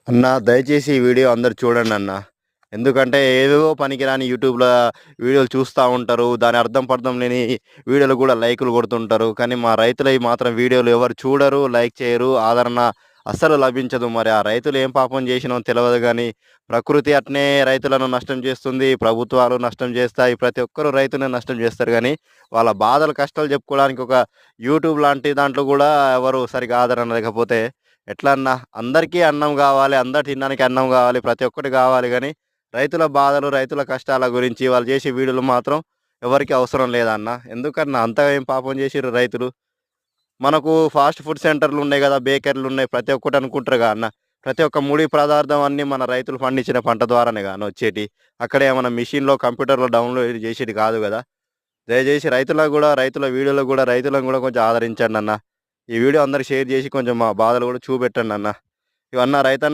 అన్న దయచేసి ఈ వీడియో అందరు చూడండి అన్న. ఎందుకంటే ఏవేవో పనికిరాని యూట్యూబ్‌ల వీడియోలు చూస్తా ఉంటారు. దాని అర్థం పర్థం లేని వీడియోలు కూడా లైకులు కొడుతుంటారు. కానీ మా రైతులయి మాత్రం వీడియోలు ఎవరు చూడరు, లైక్ చేయరు, ఆదరణ అస్సలు లభించదు. మరి ఆ రైతులు ఏం పాపం చేసినో తెలవదు గానీ, ప్రకృతి అట్నే రైతులను నష్టం చేస్తుంది. ప్రభుత్వాలు నష్టం చేస్తాయి. ప్రతి ఒక్కరు రైతుని నష్టం చేస్తారు గానీ, వాళ్ళ బాధలు, కష్టాలు చెప్పుకోవడానికి ఒక యూట్యూబ్ లాంటి దాంట్లో కూడా ఎవరు సరిగ్గా ఆదరణ లేకపోతే ఎట్లా అన్నా? అందరికీ అన్నం గావాలి. అందరు తినడానికి అన్నం గావాలి. ప్రతి ఒక్కటి గావాలి గానీ, రైతుల బాధలు, రైతుల కష్టాల గురించి వాళ్ళు చేసే వీడియోలు మాత్రం ఎవరికీ అవసరం లేదన్న. ఎందుకన్నా అంతగా ఏం పాపం చేసిర్రు రైతులు? మనకు ఫాస్ట్ ఫుడ్ సెంటర్‌లున్నాయి గదా! బేకరీలున్నాయి. ప్రతి ఒక్కటి అనుకుంటారుగా అన్న. ప్రతి ఒక్క ముడి పదార్థం అన్నీ మన రైతులు పండించిన పంట ద్వారానేగా అన్న వచ్చేటియి. అక్కడ ఏమన్నా మిషన్‌లో, కంప్యూటర్‌లో డౌన్‌లోడ్ చేసేది కాదు గదా! దయచేసి రైతులకు గూడా, రైతుల వీడియోలకు గూడా రైతులను గూడా కొంచెం ఆదరించండన్న. ఈ వీడియో అందరికి షేర్ జేసి కొంచెం మా బాధలు గూడా చూపెట్టండన్న. ఇవన్న రైతన్న